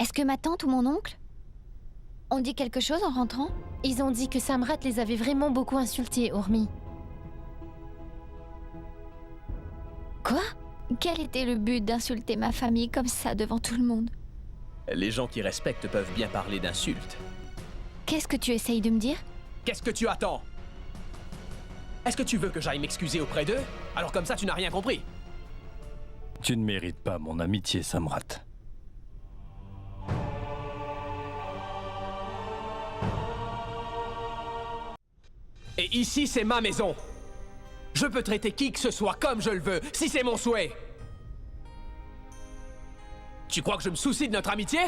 Est-ce que ma tante ou mon oncle ont dit quelque chose en rentrant? Ils ont dit que Samrat les avait vraiment beaucoup insultés, Urmi. Quoi? Quel était le but d'insulter ma famille comme ça devant tout le monde? Les gens qui respectent peuvent bien parler d'insultes. Qu'est-ce que tu essayes de me dire? Qu'est-ce que tu attends? Est-ce que tu veux que j'aille m'excuser auprès d'eux? Alors comme ça, tu n'as rien compris. Tu ne mérites pas mon amitié, Samrat. Et ici, c'est ma maison. Je peux traiter qui que ce soit comme je le veux, si c'est mon souhait. Tu crois que je me soucie de notre amitié?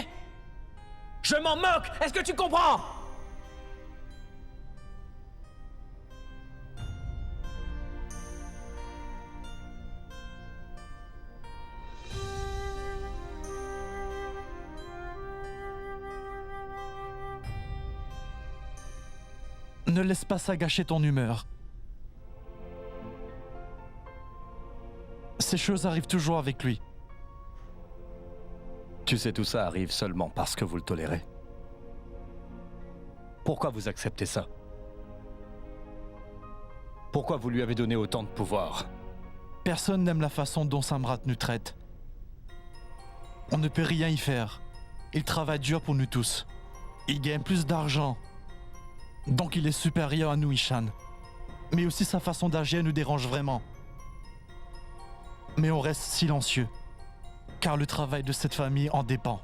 Je m'en moque! Est-ce que tu comprends? Ne laisse pas ça gâcher ton humeur. Ces choses arrivent toujours avec lui. Tu sais, tout ça arrive seulement parce que vous le tolérez. Pourquoi vous acceptez ça? Pourquoi vous lui avez donné autant de pouvoir? Personne n'aime la façon dont Samrat nous traite. On ne peut rien y faire. Il travaille dur pour nous tous. Il gagne plus d'argent. Donc il est supérieur à nous, Ishan. Mais aussi sa façon d'agir nous dérange vraiment. Mais on reste silencieux, car le travail de cette famille en dépend.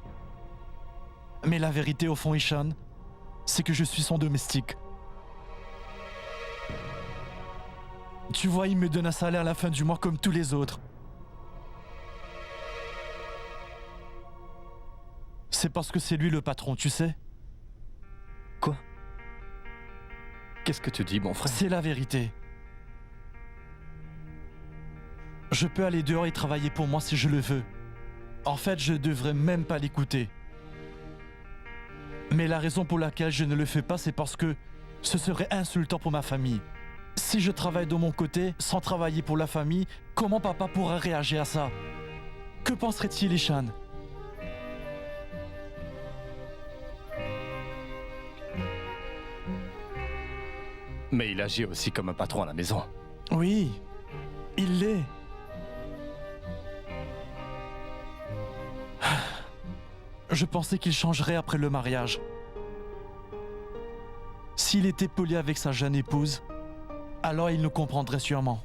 Mais la vérité au fond, Ishan, c'est que je suis son domestique. Tu vois, il me donne un salaire à la fin du mois comme tous les autres. C'est parce que c'est lui le patron, tu sais? Quoi? Qu'est-ce que tu dis, mon frère? C'est la vérité. Je peux aller dehors et travailler pour moi si je le veux. En fait, je devrais même pas l'écouter. Mais la raison pour laquelle je ne le fais pas, c'est parce que ce serait insultant pour ma famille. Si je travaille de mon côté, sans travailler pour la famille, comment papa pourra réagir à ça? Que penserait-il, Ishan? Mais il agit aussi comme un patron à la maison. Oui, il l'est. Je pensais qu'il changerait après le mariage. S'il était poli avec sa jeune épouse, alors il nous comprendrait sûrement.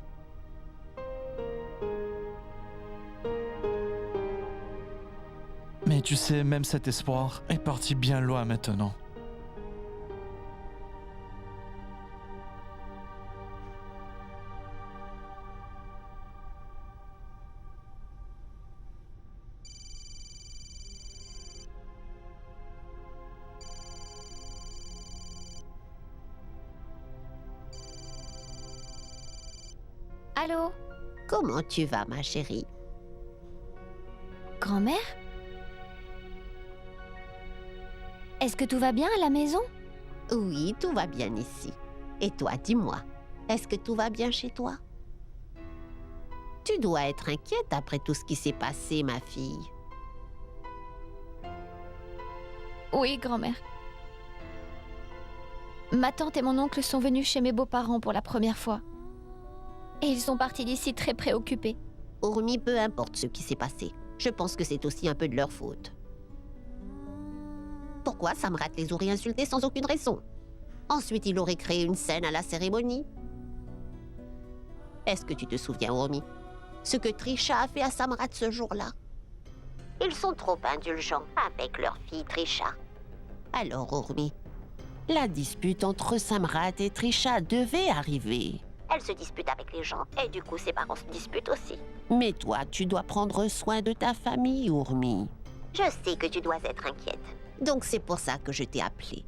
Mais tu sais, même cet espoir est parti bien loin maintenant. Allô? Comment tu vas, ma chérie? Grand-mère? Est-ce que tout va bien à la maison? Oui, tout va bien ici. Et toi, dis-moi, est-ce que tout va bien chez toi? Tu dois être inquiète après tout ce qui s'est passé, ma fille. Oui, grand-mère. Ma tante et mon oncle sont venus chez mes beaux-parents pour la première fois. Et ils sont partis d'ici très préoccupés. Urmi, peu importe ce qui s'est passé, je pense que c'est aussi un peu de leur faute. Pourquoi Samrat les aurait insultés sans aucune raison? Ensuite, il aurait créé une scène à la cérémonie. Est-ce que tu te souviens, Urmi, ce que Trisha a fait à Samrat ce jour-là? Ils sont trop indulgents avec leur fille Trisha. Alors, Urmi, la dispute entre Samrat et Trisha devait arriver. Elle se dispute avec les gens, et du coup, ses parents se disputent aussi. Mais toi, tu dois prendre soin de ta famille, Urmi. Je sais que tu dois être inquiète. Donc c'est pour ça que je t'ai appelée.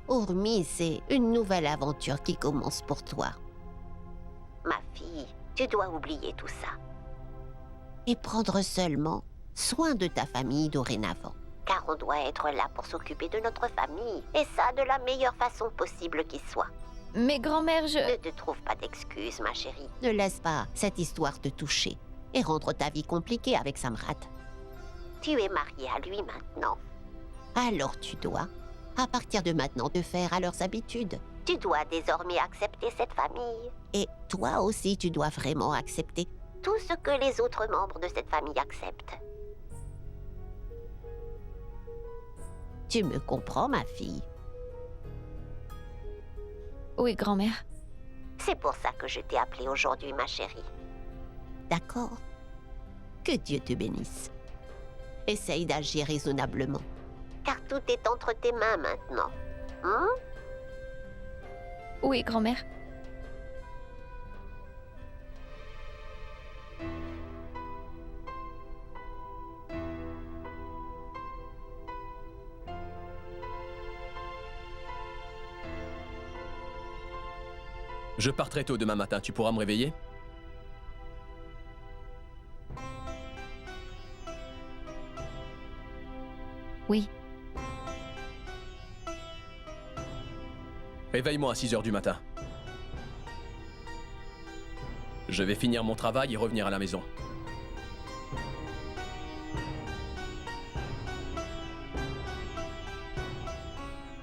Urmi, c'est une nouvelle aventure qui commence pour toi. Ma fille, tu dois oublier tout ça. Et prendre seulement soin de ta famille dorénavant. Car on doit être là pour s'occuper de notre famille. Et ça de la meilleure façon possible qui soit. Mais grand-mère, Ne te trouve pas d'excuses, ma chérie. Ne laisse pas cette histoire te toucher et rendre ta vie compliquée avec Samrat. Tu es marié à lui maintenant. Alors tu dois, à partir de maintenant, te faire à leurs habitudes. Tu dois désormais accepter cette famille. Et toi aussi, tu dois vraiment accepter tout ce que les autres membres de cette famille acceptent. Tu me comprends, ma fille? Oui, grand-mère. C'est pour ça que je t'ai appelée aujourd'hui, ma chérie. D'accord? Que Dieu te bénisse. Essaye d'agir raisonnablement. Car tout est entre tes mains maintenant. Hein? Oui, grand-mère. Je pars très tôt demain matin, tu pourras me réveiller? Oui. Réveille-moi à 6 heures du matin. Je vais finir mon travail et revenir à la maison.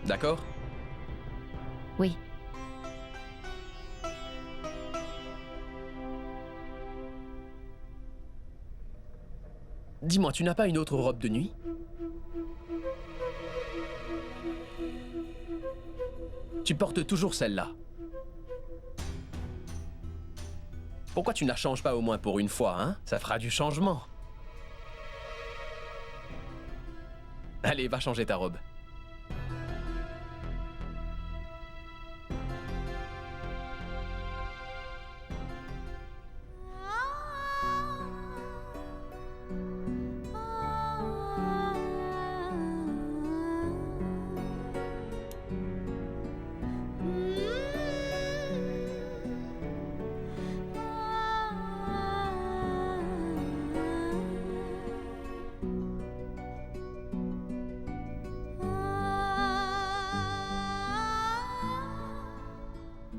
D'accord? Oui. Dis-moi, tu n'as pas une autre robe de nuit? Tu portes toujours celle-là. Pourquoi tu ne la changes pas au moins pour une fois, hein? Ça fera du changement. Allez, va changer ta robe.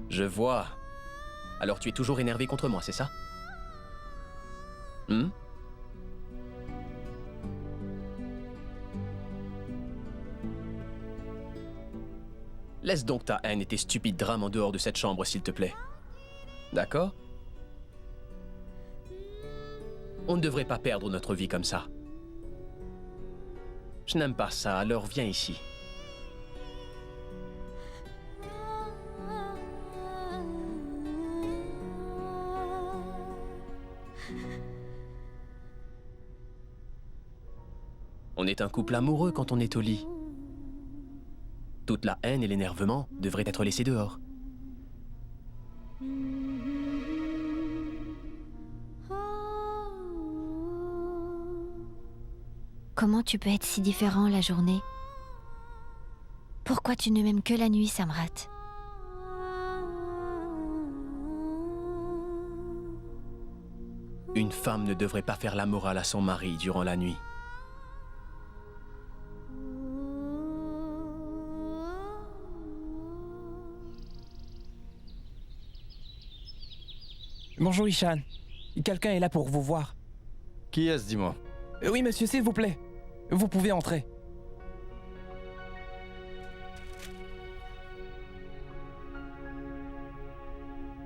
Je vois. Alors tu es toujours énervé contre moi, c'est ça? Laisse donc ta haine et tes stupides drames en dehors de cette chambre, s'il te plaît. D'accord? On ne devrait pas perdre notre vie comme ça. Je n'aime pas ça, alors viens ici. On est un couple amoureux quand on est au lit. Toute la haine et l'énervement devraient être laissés dehors. Comment tu peux être si différent la journée? Pourquoi tu ne m'aimes que la nuit, Samrat? Une femme ne devrait pas faire la morale à son mari durant la nuit. Bonjour Ishan. Quelqu'un est là pour vous voir. Qui est-ce, dis-moi? Oui monsieur, s'il vous plaît. Vous pouvez entrer.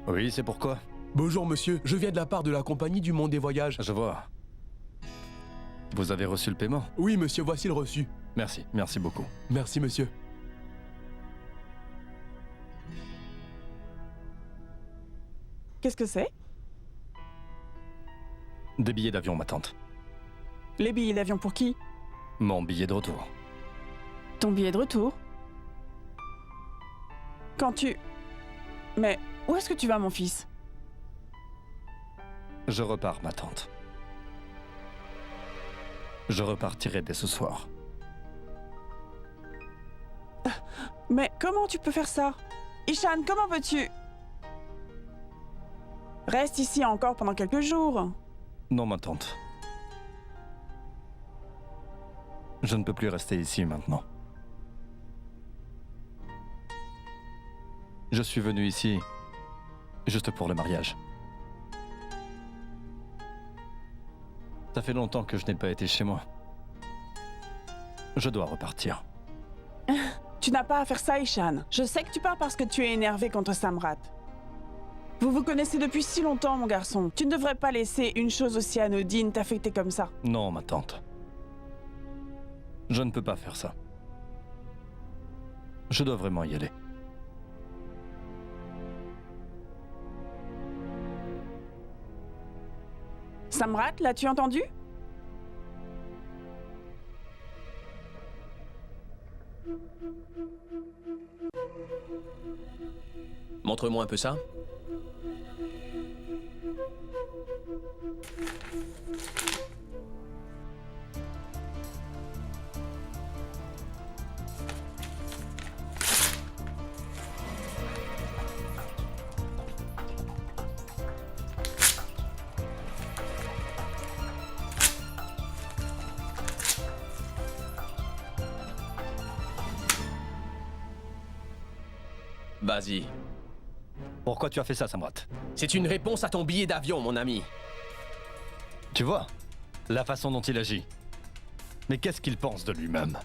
Oui, c'est pourquoi? Bonjour monsieur, je viens de la part de la compagnie du Monde des Voyages. Je vois. Vous avez reçu le paiement? Oui monsieur, voici le reçu. Merci, merci beaucoup. Merci monsieur. Qu'est-ce que c'est? Des billets d'avion, ma tante. Les billets d'avion pour qui? Mon billet de retour. Ton billet de retour? Quand tu... Mais où est-ce que tu vas, mon fils? Je repars, ma tante. Je repartirai dès ce soir. Mais comment tu peux faire ça? Ishan, comment peux-tu... Reste ici encore pendant quelques jours. Non, ma tante. Je ne peux plus rester ici maintenant. Je suis venu ici juste pour le mariage. Ça fait longtemps que je n'ai pas été chez moi. Je dois repartir. Tu n'as pas à faire ça, Ishan. Je sais que tu pars parce que tu es énervé contre Samrat. Vous vous connaissez depuis si longtemps, mon garçon. Tu ne devrais pas laisser une chose aussi anodine t'affecter comme ça. Non, ma tante. Je ne peux pas faire ça. Je dois vraiment y aller. Samrat, l'as-tu entendu? Montre-moi un peu ça. Vas-y. Pourquoi tu as fait ça, Samrat? C'est une réponse à ton billet d'avion, mon ami. Tu vois, la façon dont il agit. Mais qu'est-ce qu'il pense de lui-même?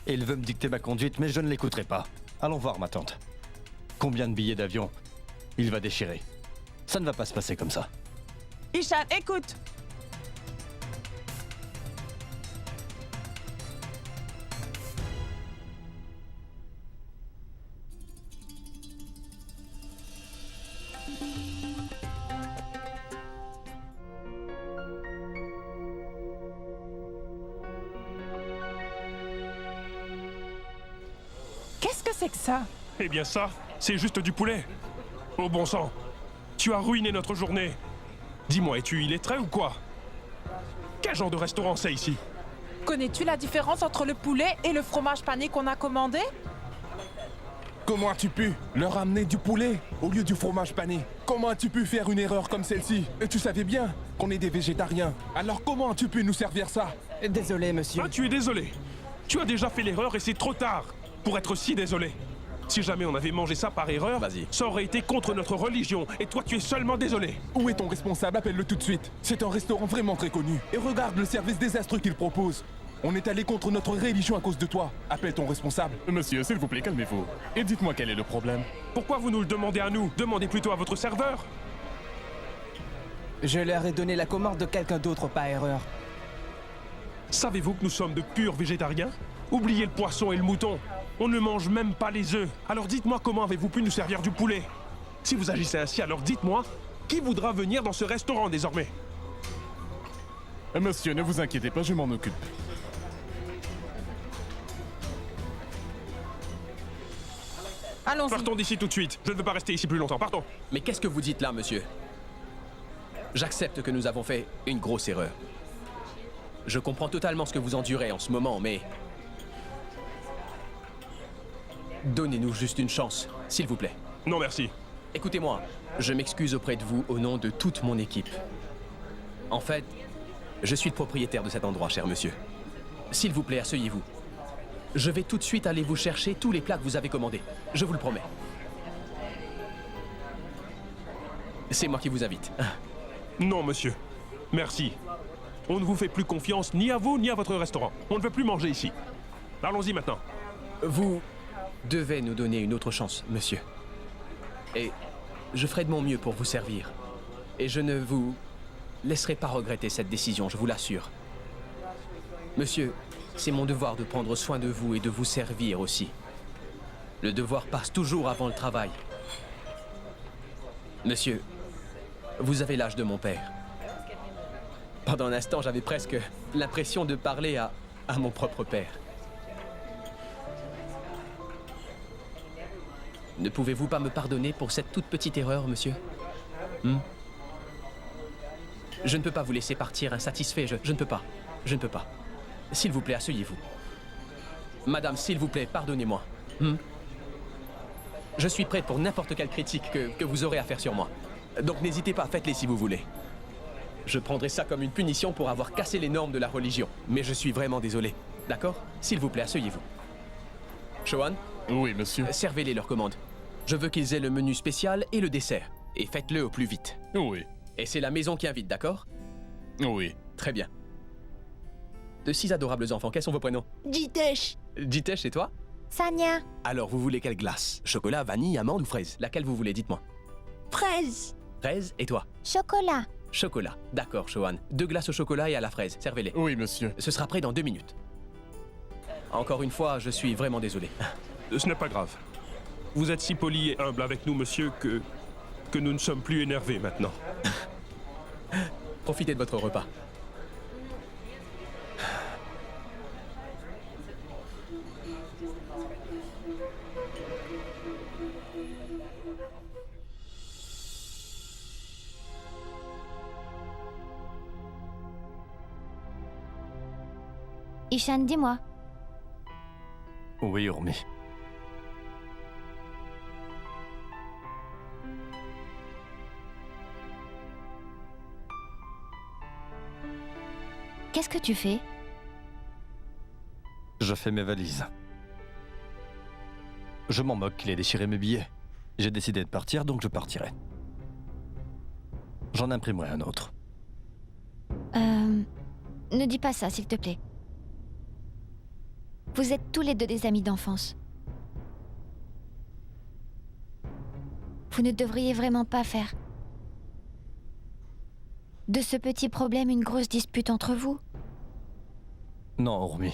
Il veut me dicter ma conduite, mais je ne l'écouterai pas. Allons voir, ma tante. Combien de billets d'avion il va déchirer? Ça ne va pas se passer comme ça. Ishan, écoute! Qu'est-ce que c'est que ça? Eh bien ça, c'est juste du poulet. Oh bon sang, tu as ruiné notre journée. Dis-moi, es-tu illettré ou quoi? Quel genre de restaurant c'est ici? Connais-tu la différence entre le poulet et le fromage pané qu'on a commandé? Comment as-tu pu leur amener du poulet au lieu du fromage pané? Comment as-tu pu faire une erreur comme celle-ci? Et tu savais bien qu'on est des végétariens. Alors comment as-tu pu nous servir ça? Désolé, monsieur. Ah, tu es désolé. Tu as déjà fait l'erreur et c'est trop tard pour être si désolé. Si jamais on avait mangé ça par erreur, ça aurait été contre notre religion. Et toi, tu es seulement désolé. Où est ton responsable? Appelle-le tout de suite. C'est un restaurant vraiment très connu. Et regarde le service désastreux qu'il propose. On est allé contre notre religion à cause de toi. Appelle ton responsable. Monsieur, s'il vous plaît, calmez-vous. Et dites-moi quel est le problème. Pourquoi vous nous le demandez à nous? Demandez plutôt à votre serveur. Je leur ai donné la commande de quelqu'un d'autre par erreur. Savez-vous que nous sommes de purs végétariens? Oubliez le poisson et le mouton. On ne mange même pas les œufs. Alors dites-moi comment avez-vous pu nous servir du poulet? Si vous agissez ainsi, alors dites-moi, qui voudra venir dans ce restaurant désormais? Monsieur, ne vous inquiétez pas, je m'en occupe. Allons-y. Partons d'ici tout de suite. Je ne veux pas rester ici plus longtemps. Partons. Mais qu'est-ce que vous dites là, monsieur? J'accepte que nous avons fait une grosse erreur. Je comprends totalement ce que vous endurez en ce moment, mais... Donnez-nous juste une chance, s'il vous plaît. Non, merci. Écoutez-moi, je m'excuse auprès de vous au nom de toute mon équipe. En fait, je suis le propriétaire de cet endroit, cher monsieur. S'il vous plaît, asseyez-vous. Je vais tout de suite aller vous chercher tous les plats que vous avez commandés. Je vous le promets. C'est moi qui vous invite. Non, monsieur. Merci. On ne vous fait plus confiance ni à vous ni à votre restaurant. On ne veut plus manger ici. Allons-y maintenant. Vous devez nous donner une autre chance, monsieur. Et je ferai de mon mieux pour vous servir. Et je ne vous laisserai pas regretter cette décision, je vous l'assure. Monsieur, c'est mon devoir de prendre soin de vous et de vous servir aussi. Le devoir passe toujours avant le travail. Monsieur, vous avez l'âge de mon père. Pendant un instant, j'avais presque l'impression de parler à mon propre père. Ne pouvez-vous pas me pardonner pour cette toute petite erreur, monsieur? Je ne peux pas vous laisser partir insatisfait, je ne peux pas. Je ne peux pas. S'il vous plaît, asseyez-vous. Madame, s'il vous plaît, pardonnez-moi. Je suis prêt pour n'importe quelle critique que vous aurez à faire sur moi. Donc n'hésitez pas, faites-les si vous voulez. Je prendrai ça comme une punition pour avoir cassé les normes de la religion. Mais je suis vraiment désolé. D'accord? S'il vous plaît, asseyez-vous. Shoan? Oui, monsieur. Servez-les leur commande. Je veux qu'ils aient le menu spécial et le dessert. Et faites-le au plus vite. Oui. Et c'est la maison qui invite, d'accord? Oui. Très bien. de 6 adorables enfants. Quels sont vos prénoms? Jitesh. Jitesh et toi? Sanya. Alors, vous voulez quelle glace? Chocolat, vanille, amande ou fraise? Laquelle vous voulez, dites-moi. Fraise. Fraise et toi? Chocolat. Chocolat. D'accord, Shohan. 2 glaces au chocolat et à la fraise. Servez-les. Oui, monsieur. Ce sera prêt dans 2 minutes. Encore une fois, je suis vraiment désolé. Ce n'est pas grave. Vous êtes si poli et humble avec nous, monsieur, que nous ne sommes plus énervés maintenant. Profitez de votre repas. Ishan, dis-moi, Oui, Urmi. qu'est-ce que tu fais? Je fais mes valises. Je m'en moque qu'il ait déchiré mes billets. J'ai décidé de partir, donc je partirai. J'en imprimerai un autre. Ne dis pas ça, s'il te plaît. Vous êtes tous les deux des amis d'enfance. Vous ne devriez vraiment pas faire de ce petit problème une grosse dispute entre vous. Non, Urmi.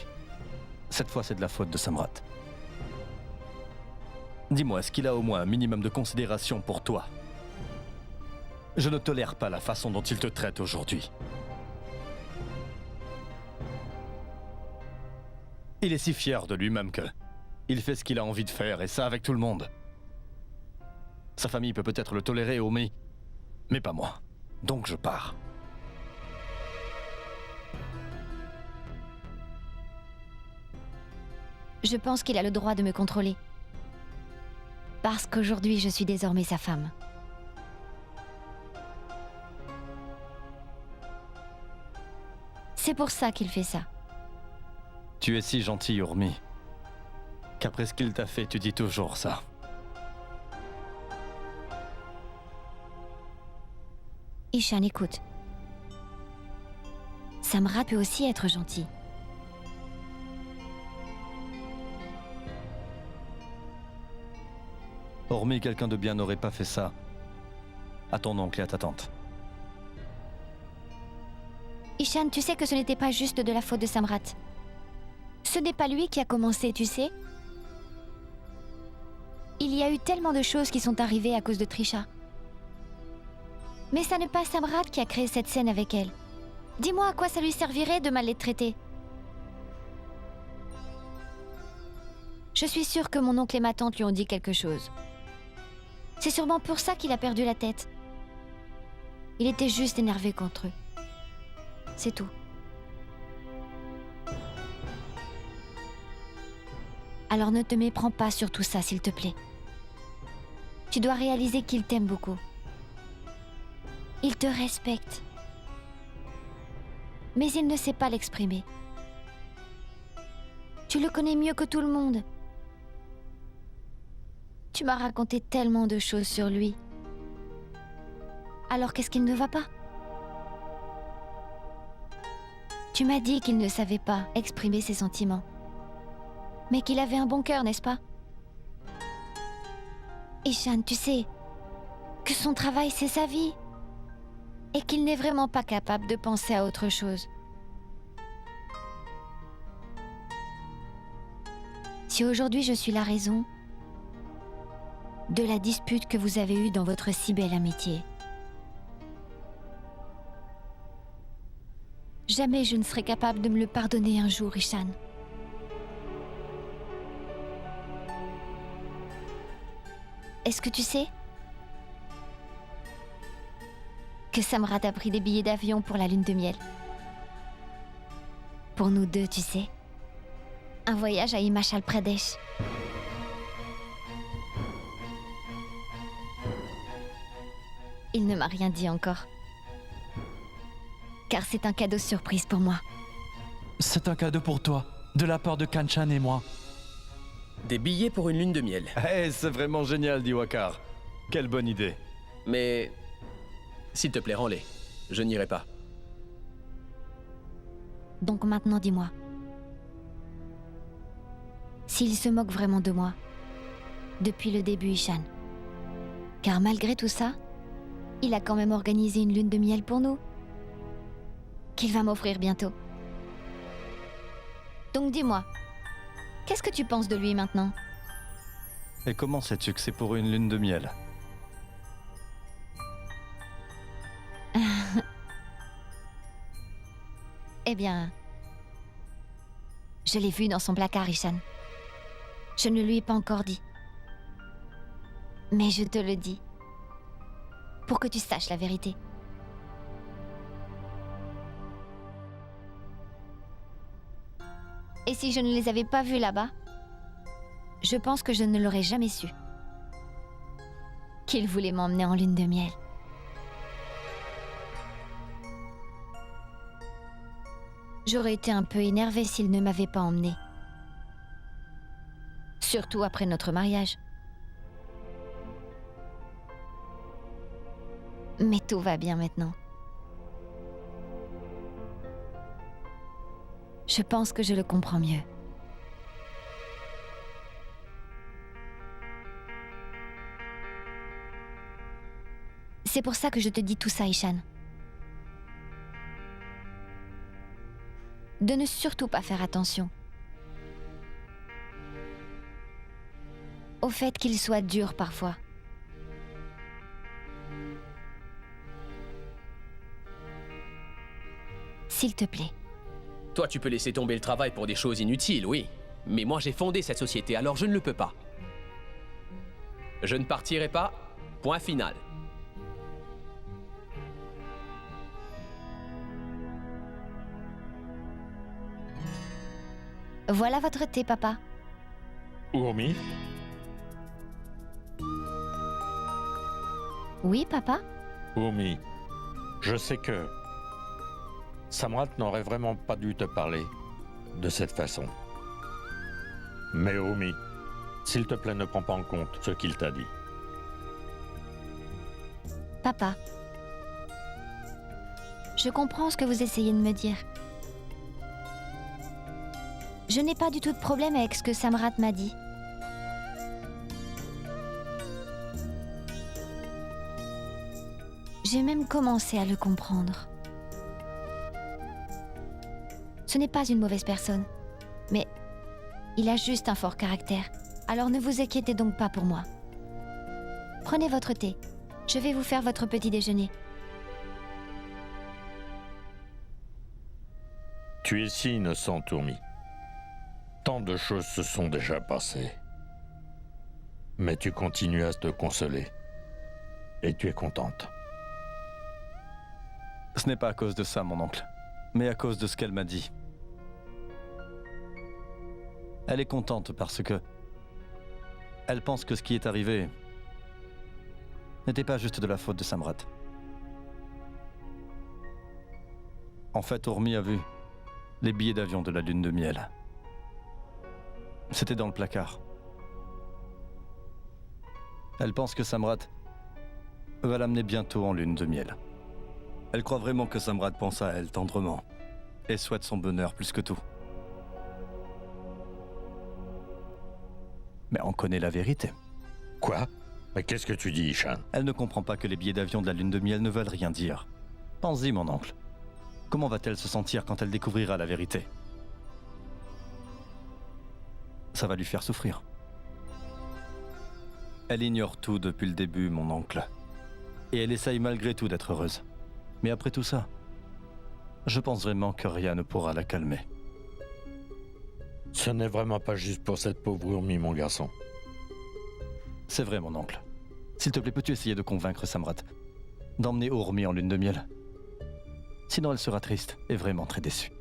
Cette fois, c'est de la faute de Samrat. Dis-moi, est-ce qu'il a au moins un minimum de considération pour toi? Je ne tolère pas la façon dont il te traite aujourd'hui. Il est si fier de lui-même que... il fait ce qu'il a envie de faire, et ça avec tout le monde. Sa famille peut peut-être le tolérer, Urmi, mais pas moi. Donc je pars. Je pense qu'il a le droit de me contrôler. Parce qu'aujourd'hui, je suis désormais sa femme. C'est pour ça qu'il fait ça. Tu es si gentil, Urmi, qu'après ce qu'il t'a fait, tu dis toujours ça. Ishan, écoute. Samrat peut aussi être gentil. Urmi, quelqu'un de bien n'aurait pas fait ça à ton oncle et à ta tante. Ishan, tu sais que ce n'était pas juste de la faute de Samrat. Ce n'est pas lui qui a commencé, tu sais. Il y a eu tellement de choses qui sont arrivées à cause de Trisha. Mais ça n'est pas Samrat qui a créé cette scène avec elle. Dis-moi à quoi ça lui servirait de mal les traiter. Je suis sûre que mon oncle et ma tante lui ont dit quelque chose. C'est sûrement pour ça qu'il a perdu la tête. Il était juste énervé contre eux. C'est tout. Alors ne te méprends pas sur tout ça, s'il te plaît. Tu dois réaliser qu'il t'aime beaucoup. Il te respecte. Mais il ne sait pas l'exprimer. Tu le connais mieux que tout le monde. Tu m'as raconté tellement de choses sur lui. Alors qu'est-ce qu'il ne va pas? Tu m'as dit qu'il ne savait pas exprimer ses sentiments. Mais qu'il avait un bon cœur, n'est-ce pas? Ishan, tu sais que son travail, c'est sa vie. Et qu'il n'est vraiment pas capable de penser à autre chose. Si aujourd'hui je suis la raison de la dispute que vous avez eue dans votre si belle amitié, jamais je ne serai capable de me le pardonner un jour, Ishan. Est-ce que tu sais que Samrat a pris des billets d'avion pour la lune de miel? Pour nous deux, tu sais. Un voyage à Himachal Pradesh. Il ne m'a rien dit encore. Car c'est un cadeau surprise pour moi. C'est un cadeau pour toi, de la part de Kanchan et moi. Des billets pour une lune de miel. Eh, c'est vraiment génial, dit Wakar. Quelle bonne idée. Mais... s'il te plaît, rends-les. Je n'irai pas. Donc maintenant dis-moi. S'il se moque vraiment de moi, depuis le début, Ishan. Car malgré tout ça, il a quand même organisé une lune de miel pour nous, qu'il va m'offrir bientôt. Donc dis-moi, qu'est-ce que tu penses de lui maintenant? Et comment sais-tu que c'est pour une lune de miel? Eh bien, je l'ai vu dans son placard, Ishan. Je ne lui ai pas encore dit. Mais je te le dis. Pour que tu saches la vérité. Et si je ne les avais pas vus là-bas, je pense que je ne l'aurais jamais su. Qu'il voulait m'emmener en lune de miel. J'aurais été un peu énervée s'il ne m'avait pas emmenée. Surtout après notre mariage. Mais tout va bien maintenant. Je pense que je le comprends mieux. C'est pour ça que je te dis tout ça, Ishan. De ne surtout pas faire attention au fait qu'il soit dur parfois. S'il te plaît. Toi, tu peux laisser tomber le travail pour des choses inutiles, oui. Mais moi, j'ai fondé cette société, alors je ne le peux pas. Je ne partirai pas. Point final. Voilà votre thé, papa. Urmi, Oui, papa? Urmi, je sais que Samrat n'aurait vraiment pas dû te parler de cette façon. Mais Urmi, s'il te plaît, ne prends pas en compte ce qu'il t'a dit. Papa. Je comprends ce que vous essayez de me dire. Je n'ai pas du tout de problème avec ce que Samrat m'a dit. J'ai même commencé à le comprendre. Ce n'est pas une mauvaise personne, mais il a juste un fort caractère. Alors ne vous inquiétez donc pas pour moi. Prenez votre thé. Je vais vous faire votre petit déjeuner. Tu es si innocent, Urmi. Tant de choses se sont déjà passées. Mais tu continues à te consoler. Et tu es contente. Ce n'est pas à cause de ça, mon oncle, mais à cause de ce qu'elle m'a dit. Elle est contente parce que elle pense que ce qui est arrivé n'était pas juste de la faute de Samrat. En fait, Urmi a vu les billets d'avion de la lune de miel. C'était dans le placard. Elle pense que Samrat va l'amener bientôt en lune de miel. Elle croit vraiment que Samrat pense à elle tendrement et souhaite son bonheur plus que tout. Mais on connaît la vérité. Quoi? Mais qu'est-ce que tu dis, Ishan? Elle ne comprend pas que les billets d'avion de la lune de miel ne veulent rien dire. Pense-y, mon oncle. Comment va-t-elle se sentir quand elle découvrira la vérité? Ça va lui faire souffrir. Elle ignore tout depuis le début, mon oncle. Et elle essaye malgré tout d'être heureuse. Mais après tout ça, je pense vraiment que rien ne pourra la calmer. Ce n'est vraiment pas juste pour cette pauvre Urmi, mon garçon. C'est vrai, mon oncle. S'il te plaît, peux-tu essayer de convaincre Samrat d'emmener Urmi en lune de miel? Sinon, elle sera triste et vraiment très déçue.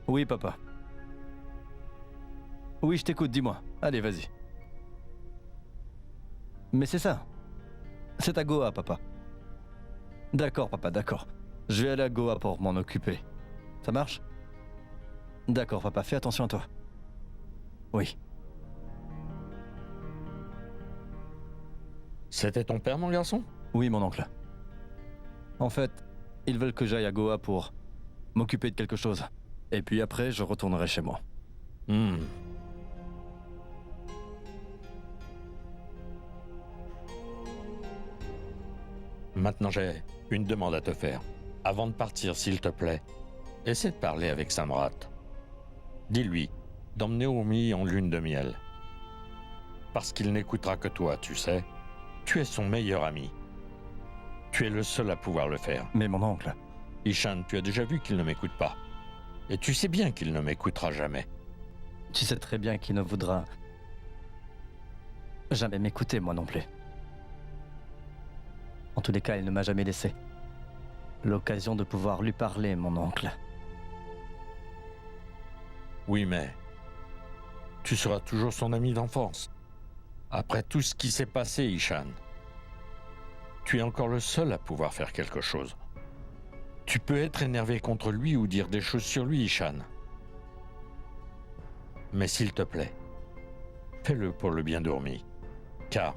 Oui, papa. Oui, je t'écoute, dis-moi. Allez, vas-y. Mais c'est ça. C'est à Goa, papa. D'accord, papa, d'accord. Je vais aller à Goa pour m'en occuper. Ça marche? D'accord, papa, fais attention à toi. Oui. C'était ton père, mon garçon? Oui, mon oncle. En fait, ils veulent que j'aille à Goa pour m'occuper de quelque chose. Et puis après, je retournerai chez moi. Maintenant, j'ai une demande à te faire. Avant de partir, s'il te plaît, essaie de parler avec Samrat. Dis-lui d'emmener Omi en lune de miel. Parce qu'il n'écoutera que toi, tu sais. Tu es son meilleur ami. Tu es le seul à pouvoir le faire. Mais mon oncle... Ishan, tu as déjà vu qu'il ne m'écoute pas. Et tu sais bien qu'il ne m'écoutera jamais. Tu sais très bien qu'il ne voudra jamais m'écouter, moi non plus. En tous les cas, il ne m'a jamais laissé l'occasion de pouvoir lui parler, mon oncle. Oui, mais tu seras toujours son ami d'enfance. Après tout ce qui s'est passé, Ishan, tu es encore le seul à pouvoir faire quelque chose. Tu peux être énervé contre lui ou dire des choses sur lui, Ishan. Mais s'il te plaît, fais-le pour le bien d'Ormi, car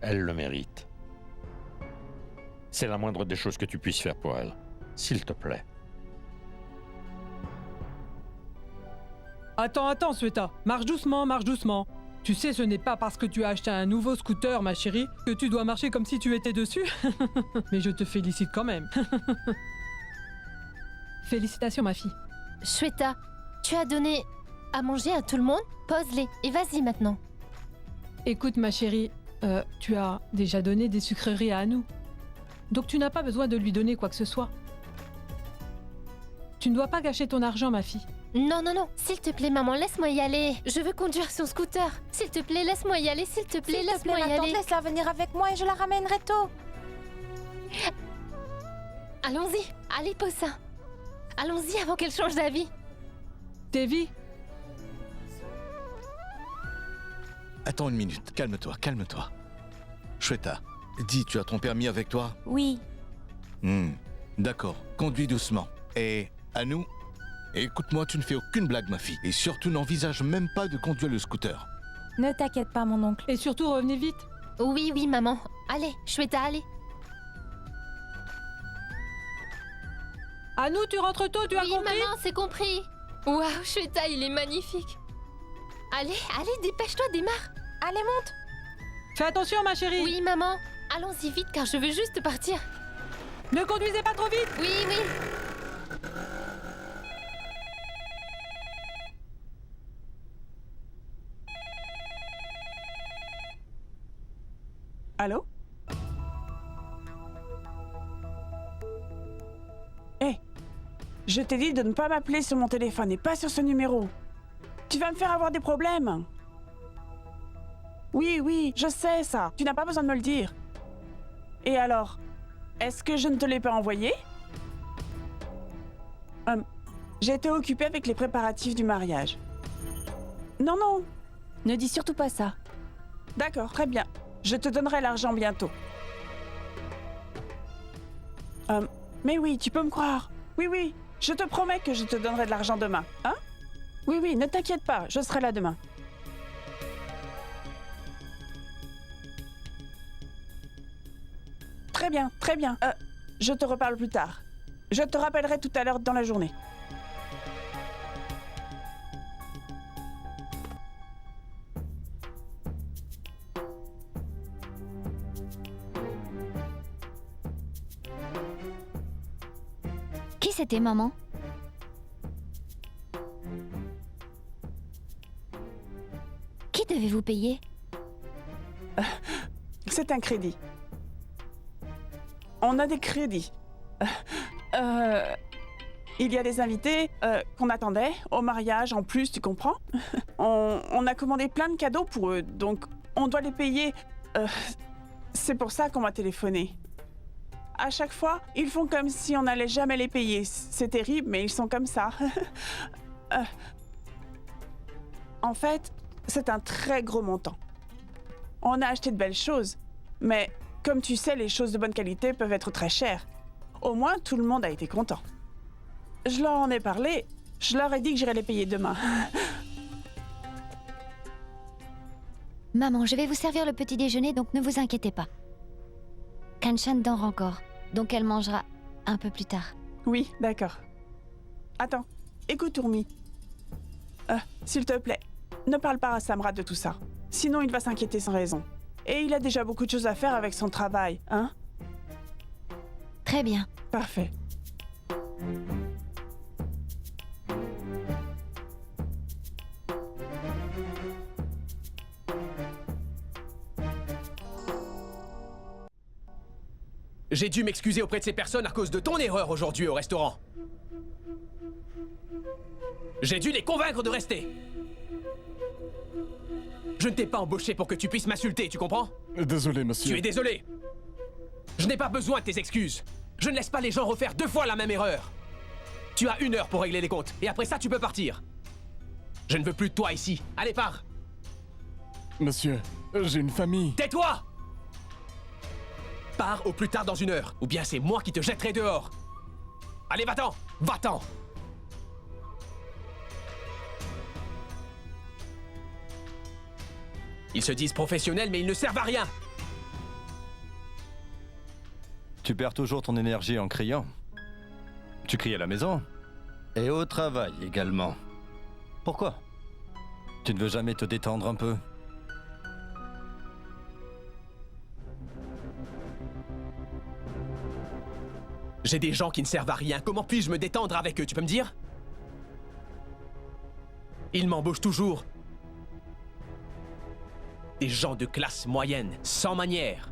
elle le mérite. C'est la moindre des choses que tu puisses faire pour elle, s'il te plaît. Attends, Sweta. Marche doucement, marche doucement. Tu sais, ce n'est pas parce que tu as acheté un nouveau scooter, ma chérie, que tu dois marcher comme si tu étais dessus. Mais je te félicite quand même. Félicitations, ma fille. Shweta, tu as donné à manger à tout le monde? Pose-les et vas-y maintenant. Écoute, ma chérie, tu as déjà donné des sucreries à Anu. Donc tu n'as pas besoin de lui donner quoi que ce soit. Tu ne dois pas gâcher ton argent, ma fille. Non, s'il te plaît, maman, laisse-moi y aller. Je veux conduire son scooter. S'il te plaît, laisse-moi y aller, s'il te plaît, laisse-moi y aller. Laisse-la venir avec moi et je la ramènerai tôt. Allons-y, allez, pose ça. Allons-y avant qu'elle change d'avis. Devi. Attends une minute, calme-toi. Shweta, dis, tu as ton permis avec toi? Oui. D'accord, conduis doucement. Et Anu, écoute-moi, tu ne fais aucune blague, ma fille. Et surtout, n'envisage même pas de conduire le scooter. Ne t'inquiète pas, mon oncle. Et surtout, revenez vite. Oui, maman. Allez, Shweta, allez. Anu, tu rentres tôt, tu as compris? Oui, maman, c'est compris. Waouh, Shweta, il est magnifique. Allez, dépêche-toi, démarre. Allez, monte. Fais attention, ma chérie. Oui, maman. Allons-y vite, car je veux juste partir. Ne conduisez pas trop vite. Oui. Allô? Hé, je t'ai dit de ne pas m'appeler sur mon téléphone et pas sur ce numéro. Tu vas me faire avoir des problèmes. Oui, je sais ça. Tu n'as pas besoin de me le dire. Et alors, est-ce que je ne te l'ai pas envoyé? J'ai été occupée avec les préparatifs du mariage. Non. Ne dis surtout pas ça. D'accord, très bien. Je te donnerai l'argent bientôt. Mais oui, tu peux me croire. Oui, je te promets que je te donnerai de l'argent demain. Hein? Oui, ne t'inquiète pas, je serai là demain. Très bien. Je te reparle plus tard. Je te rappellerai tout à l'heure dans la journée. Qui c'était, maman? Qui devez-vous payer? C'est un crédit. On a des crédits. Il y a des invités qu'on attendait au mariage en plus, tu comprends? On a commandé plein de cadeaux pour eux, donc on doit les payer. C'est pour ça qu'on m'a téléphoné. À chaque fois, ils font comme si on n'allait jamais les payer. C'est terrible, mais ils sont comme ça. En fait, c'est un très gros montant. On a acheté de belles choses, mais comme tu sais, les choses de bonne qualité peuvent être très chères. Au moins, tout le monde a été content. Je leur en ai parlé, je leur ai dit que j'irais les payer demain. Maman, je vais vous servir le petit déjeuner, donc ne vous inquiétez pas. Kanchan dort encore, donc elle mangera un peu plus tard. Oui, d'accord. Attends, écoute Urmi. S'il te plaît, ne parle pas à Samrat de tout ça. Sinon, il va s'inquiéter sans raison. Et il a déjà beaucoup de choses à faire avec son travail, hein? Très bien. Parfait. J'ai dû m'excuser auprès de ces personnes à cause de ton erreur aujourd'hui au restaurant. J'ai dû les convaincre de rester. Je ne t'ai pas embauché pour que tu puisses m'insulter, tu comprends? Désolé, monsieur. Tu es désolé. Je n'ai pas besoin de tes excuses. Je ne laisse pas les gens refaire 2 fois la même erreur. Tu as 1 heure pour régler les comptes, et après ça, tu peux partir. Je ne veux plus de toi ici. Allez, pars. Monsieur, j'ai une famille. Tais-toi! Pars au plus tard dans 1 heure, ou bien c'est moi qui te jetterai dehors. Allez, va-t'en! Va-t'en! Ils se disent professionnels, mais ils ne servent à rien. Tu perds toujours ton énergie en criant. Tu cries à la maison. Et au travail également. Pourquoi? Tu ne veux jamais te détendre un peu? J'ai des gens qui ne servent à rien. Comment puis-je me détendre avec eux, tu peux me dire? Ils m'embauchent toujours. Des gens de classe moyenne, sans manières,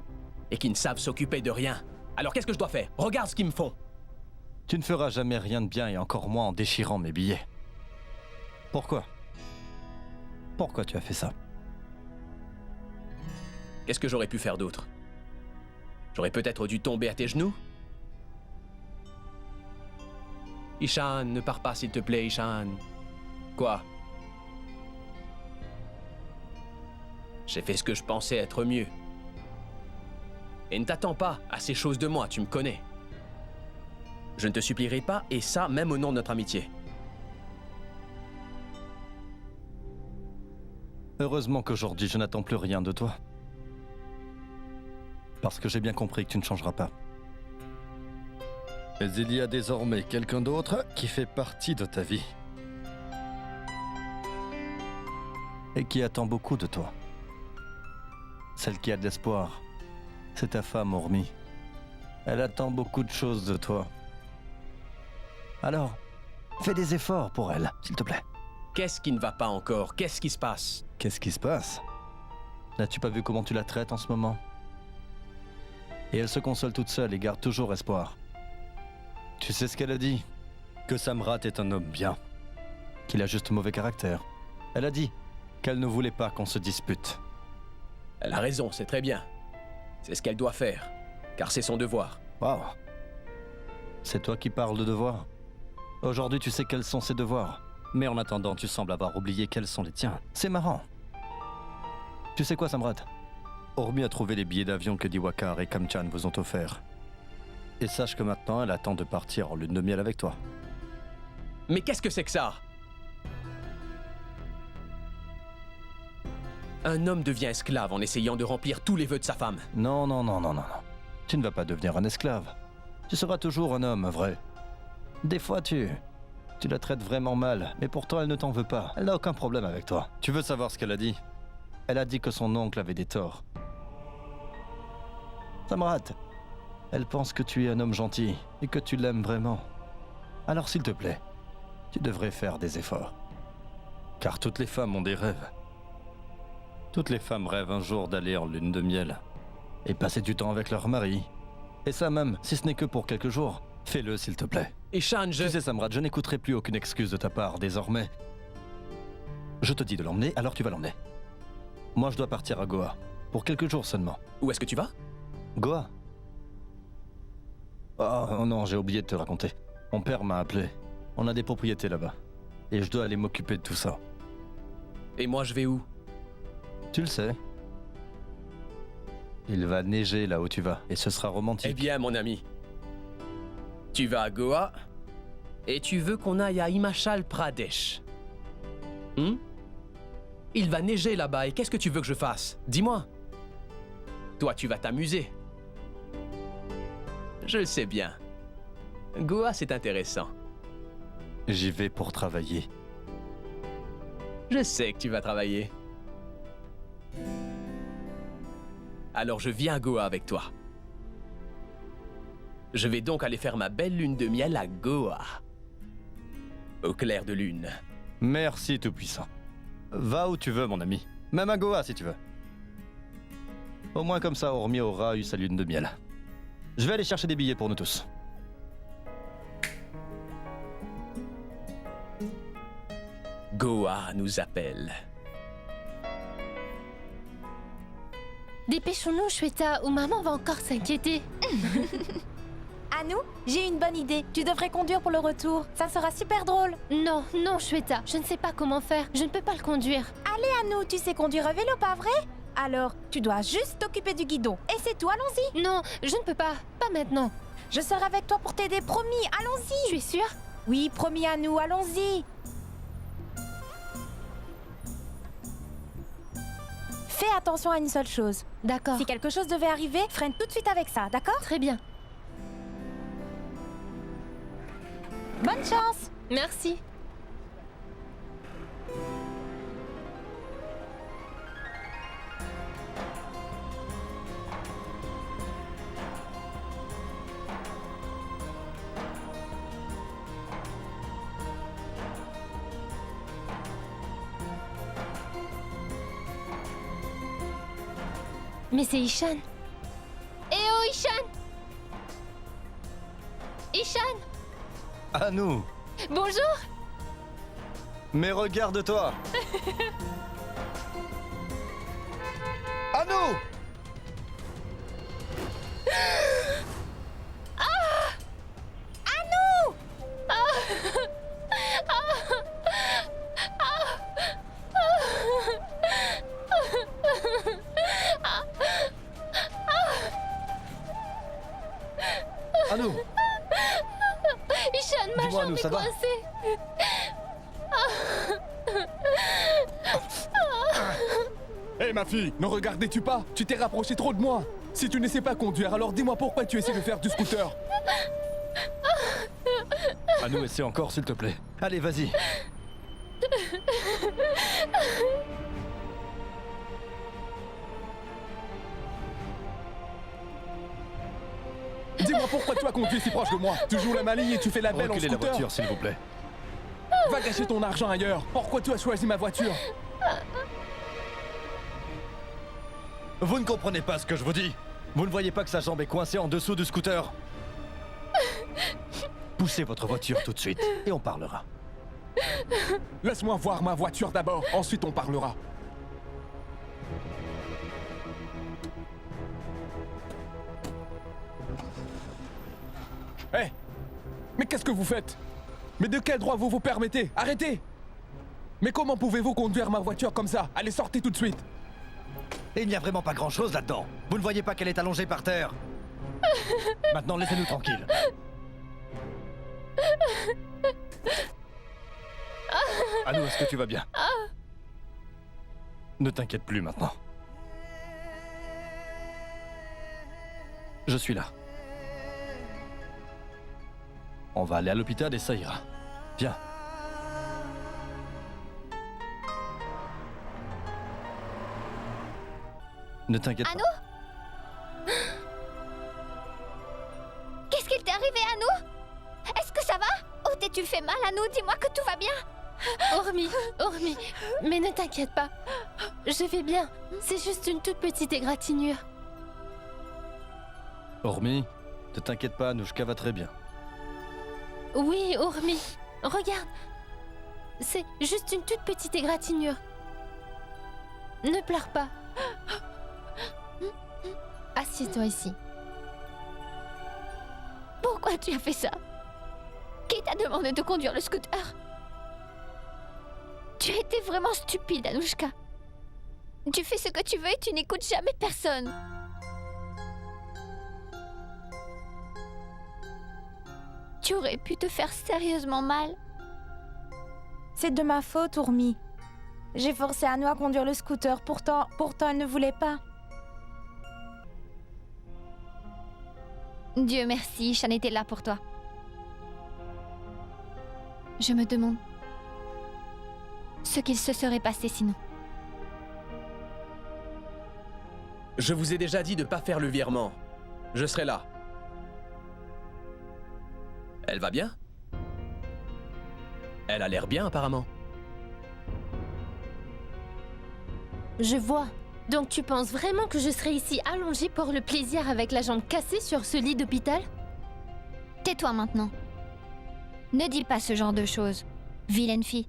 et qui ne savent s'occuper de rien. Alors qu'est-ce que je dois faire? Regarde ce qu'ils me font. Tu ne feras jamais rien de bien et encore moins en déchirant mes billets. Pourquoi? Pourquoi tu as fait ça? Qu'est-ce que j'aurais pu faire d'autre? J'aurais peut-être dû tomber à tes genoux? Ishan, ne pars pas s'il te plaît, Ishan. Quoi? J'ai fait ce que je pensais être mieux. Et ne t'attends pas à ces choses de moi, tu me connais. Je ne te supplierai pas, et ça, même au nom de notre amitié. Heureusement qu'aujourd'hui, je n'attends plus rien de toi. Parce que j'ai bien compris que tu ne changeras pas. Mais il y a désormais quelqu'un d'autre qui fait partie de ta vie. Et qui attend beaucoup de toi. Celle qui a de l'espoir, c'est ta femme, Urmi. Elle attend beaucoup de choses de toi. Alors, fais des efforts pour elle, s'il te plaît. Qu'est-ce qui ne va pas encore? Qu'est-ce qui se passe? Qu'est-ce qui se passe? N'as-tu pas vu comment tu la traites en ce moment? Et elle se console toute seule et garde toujours espoir. Tu sais ce qu'elle a dit? Que Samrat est un homme bien. Qu'il a juste mauvais caractère. Elle a dit qu'elle ne voulait pas qu'on se dispute. Elle a raison, c'est très bien. C'est ce qu'elle doit faire, car c'est son devoir. Waouh. C'est toi qui parles de devoirs. Aujourd'hui, tu sais quels sont ses devoirs. Mais en attendant, tu sembles avoir oublié quels sont les tiens. C'est marrant. Tu sais quoi, Samrat? Urmi a trouvé les billets d'avion que Diwakar et Kamchan vous ont offerts. Et sache que maintenant, elle attend de partir en lune de miel avec toi. Mais qu'est-ce que c'est que ça? Un homme devient esclave en essayant de remplir tous les vœux de sa femme. Non, non, non, non, non, non. Tu ne vas pas devenir un esclave. Tu seras toujours un homme, vrai. Des fois, tu la traites vraiment mal, mais pourtant, elle ne t'en veut pas. Elle n'a aucun problème avec toi. Tu veux savoir ce qu'elle a dit? Elle a dit que son oncle avait des torts. Samrat, elle pense que tu es un homme gentil et que tu l'aimes vraiment. Alors, s'il te plaît, tu devrais faire des efforts. Car toutes les femmes ont des rêves. Toutes les femmes rêvent un jour d'aller en lune de miel et passer du temps avec leur mari. Et ça même, si ce n'est que pour quelques jours, fais-le s'il te plaît. Ishan, Tu sais Samrat, je n'écouterai plus aucune excuse de ta part désormais. Je te dis de l'emmener, alors tu vas l'emmener. Moi je dois partir à Goa, pour quelques jours seulement. Où est-ce que tu vas? Goa. Oh non, j'ai oublié de te raconter. Mon père m'a appelé. On a des propriétés là-bas. Et je dois aller m'occuper de tout ça. Et moi je vais où? Tu le sais. Il va neiger là où tu vas, et ce sera romantique. Eh bien, mon ami, tu vas à Goa, et tu veux qu'on aille à Himachal Pradesh. Il va neiger là-bas et qu'est-ce que tu veux que je fasse? Dis-moi. Toi, tu vas t'amuser. Je le sais bien. Goa, c'est intéressant. J'y vais pour travailler. Je sais que tu vas travailler. Alors je viens à Goa avec toi. Je vais donc aller faire ma belle lune de miel à Goa. Au clair de lune. Merci, Tout-Puissant. Va où tu veux, mon ami. Même à Goa, si tu veux. Au moins comme ça, Ormi aura eu sa lune de miel. Je vais aller chercher des billets pour nous tous. Goa nous appelle. Dépêchons-nous, Shweta, ou maman va encore s'inquiéter. Anu, j'ai une bonne idée. Tu devrais conduire pour le retour. Ça sera super drôle. Non, non, Shweta, je ne sais pas comment faire. Je ne peux pas le conduire. Allez, Anu, tu sais conduire à vélo, pas vrai? Alors, tu dois juste t'occuper du guidon. Et c'est tout, allons-y. Non, je ne peux pas. Pas maintenant. Je serai avec toi pour t'aider, promis, allons-y. Tu es sûre? Oui, promis, Anu, allons-y. Fais attention à une seule chose. D'accord. Si quelque chose devait arriver, freine tout de suite avec ça, d'accord? Très bien. Bonne chance. Merci. Mais c'est Ishan. Eh oh, Ishan! Ishan! À nous. Bonjour! Mais regarde-toi. À nous. Ah! Anu! À nous. Ishan, ma Dis-moi, jambe Anu, est ça va? coincée. Hé ma fille, ne regardais-tu pas? Tu t'es rapproché trop de moi. Si tu ne sais pas conduire, alors dis-moi pourquoi tu essaies de faire du scooter. À nous, essaie encore, s'il te plaît. Allez, vas-y. Dis-moi pourquoi tu as conduit si proche de moi. Tu joues la maligne et tu fais la belle en Reculez scooter. la voiture, s'il vous plaît. Va gâcher ton argent ailleurs. Pourquoi tu as choisi ma voiture? Vous ne comprenez pas ce que je vous dis. Vous ne voyez pas que sa jambe est coincée en dessous du scooter? Poussez votre voiture tout de suite et on parlera. Laisse-moi voir ma voiture d'abord, ensuite on parlera. Hé! Mais qu'est-ce que vous faites? Mais de quel droit vous vous permettez? Arrêtez! Mais comment pouvez-vous conduire ma voiture comme ça? Allez, sortez tout de suite! Et il n'y a vraiment pas grand-chose là-dedans. Vous ne voyez pas qu'elle est allongée par terre? Maintenant, laissez-nous tranquilles. Anu, est-ce que tu vas bien? Ne t'inquiète plus maintenant. Je suis là. On va aller à l'hôpital et ça ira. Viens. Ne t'inquiète pas. Anu? Qu'est-ce qu'il t'est arrivé, Anu? Est-ce que ça va? Oh, t'es-tu fait mal, Anu? Dis-moi que tout va bien. Ormi, mais ne t'inquiète pas. Je vais bien. C'est juste une toute petite égratignure. Ormi, ne t'inquiète pas, Anouchka va très bien. Oui, Ormi. Regarde. C'est juste une toute petite égratignure. Ne pleure pas. Assieds-toi ici. Pourquoi tu as fait ça? Qui t'a demandé de conduire le scooter? Tu as été vraiment stupide, Anouchka. Tu fais ce que tu veux et tu n'écoutes jamais personne. Tu aurais pu te faire sérieusement mal. C'est de ma faute, Ormi. J'ai forcé Anu à conduire le scooter, pourtant elle ne voulait pas. Dieu merci, Shan était là pour toi. Je me demande ce qu'il se serait passé sinon. Je vous ai déjà dit de pas faire le virement. Je serai là. Elle va bien? Elle a l'air bien apparemment. Je vois. Donc tu penses vraiment que je serai ici allongée pour le plaisir avec la jambe cassée sur ce lit d'hôpital? Tais-toi maintenant. Ne dis pas ce genre de choses, vilaine fille.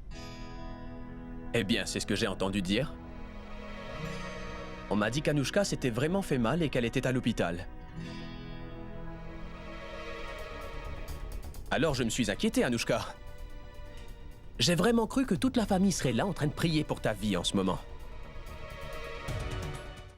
Eh bien, c'est ce que j'ai entendu dire. On m'a dit qu'Anouchka s'était vraiment fait mal et qu'elle était à l'hôpital. Alors je me suis inquiété, Anouchka. J'ai vraiment cru que toute la famille serait là en train de prier pour ta vie en ce moment.